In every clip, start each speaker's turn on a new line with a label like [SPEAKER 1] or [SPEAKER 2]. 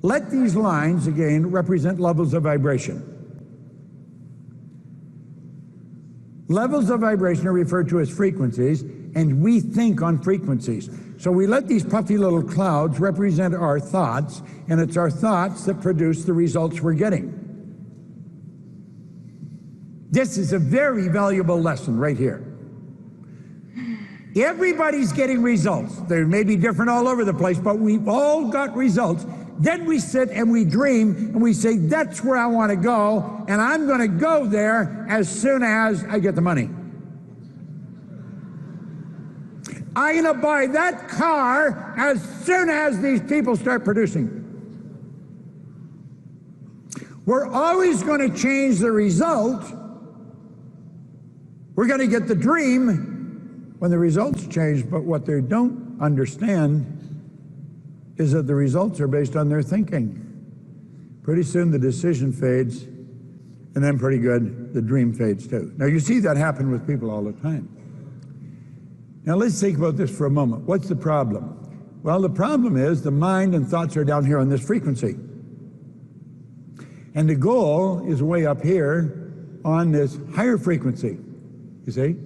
[SPEAKER 1] Let these lines, again, represent levels of vibration. Levels of vibration are referred to as frequencies, and we think on frequencies. So we let these puffy little clouds represent our thoughts, and it's our thoughts that produce the results we're getting. This is a very valuable lesson right here. Everybody's getting results. They may be different all over the place, but we've all got results. Then we sit and we dream and we say, that's where I want to go, and I'm going to go there as soon as I get the money. I'm going to buy that car as soon as these people start producing. We're always going to change the result. We're going to get the dream when the results change, but what they don't understand is that the results are based on their thinking. Pretty soon the decision fades, and then pretty good, the dream fades too. Now you see that happen with people all the time. Now let's think about this for a moment. What's the problem? Well, the problem is the mind and thoughts are down here on this frequency. And the goal is way up here on this higher frequency, you see?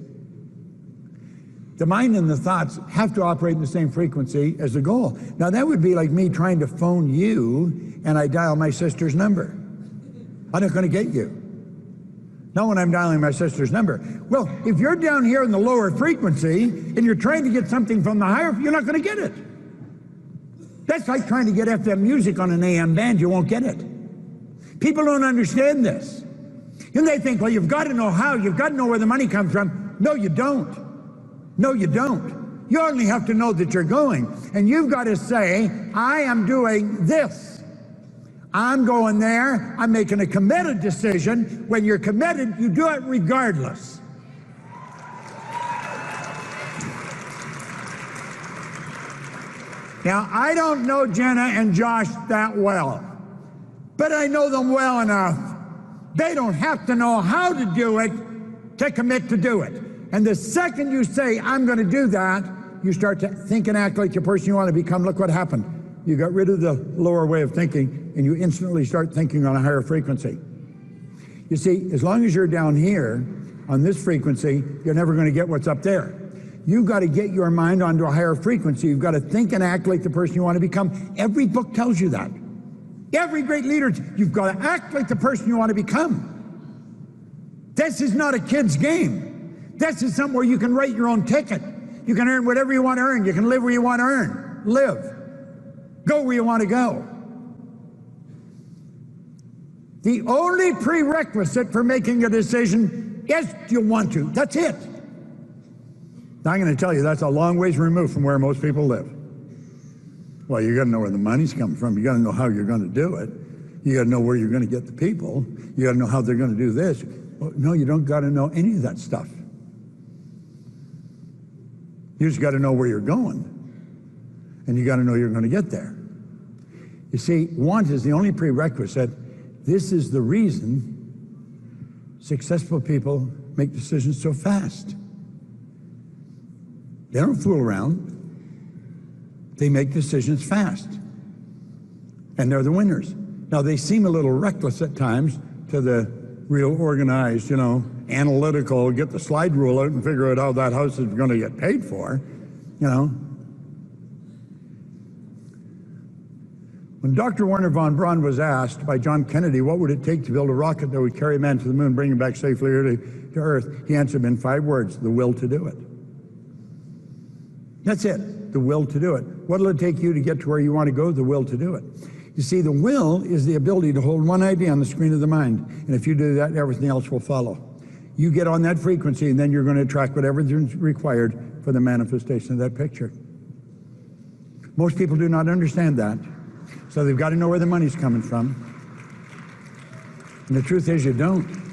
[SPEAKER 1] The mind and the thoughts have to operate in the same frequency as the goal. Now that would be like me trying to phone you and I dial my sister's number. I'm not going to get you. Not when I'm dialing my sister's number. Well, if you're down here in the lower frequency and you're trying to get something from the higher, you're not going to get it. That's like trying to get FM music on an AM band. You won't get it. People don't understand this. And they think, well, you've got to know how. You've got to know where the money comes from. No, you don't. No, you don't. You only have to know that you're going. And you've got to say, I am doing this. I'm going there. I'm making a committed decision. When you're committed, you do it regardless. Now, I don't know Jenna and Josh that well, but I know them well enough. They don't have to know how to do it to commit to do it. And the second you say, I'm going to do that, you start to think and act like the person you want to become. Look what happened. You got rid of the lower way of thinking, and you instantly start thinking on a higher frequency. You see, as long as you're down here on this frequency, you're never going to get what's up there. You've got to get your mind onto a higher frequency. You've got to think and act like the person you want to become. Every book tells you that. Every great leader, you've got to act like the person you want to become. This is not a kid's game. This is something where you can write your own ticket. You can earn whatever you want to earn. You can live where you want to earn. Live. Go where you want to go. The only prerequisite for making a decision is you want to. That's it. Now I'm going to tell you that's a long ways removed from where most people live. Well, you got to know where the money's coming from. You got to know how you're going to do it. You got to know where you're going to get the people. You got to know how they're going to do this. Well, no, you don't got to know any of that stuff. You just got to know where you're going, and you got to know you're going to get there. You see, want is the only prerequisite. This is the reason successful people make decisions so fast. They don't fool around. They make decisions fast, and they're the winners. Now, they seem a little reckless at times to the real organized, analytical, get the slide rule out and figure out how that house is going to get paid for, When Dr. Wernher von Braun was asked by John Kennedy what would it take to build a rocket that would carry man to the moon, bring him back safely to Earth, he answered in 5 words: the will to do it. That's it, the will to do it. What will it take you to get to where you want to go? The will to do it. You see, the will is the ability to hold one idea on the screen of the mind, and if you do that, everything else will follow. You get on that frequency, and then you're going to attract whatever is required for the manifestation of that picture. Most people do not understand that, so they've got to know where the money's coming from. And the truth is, you don't.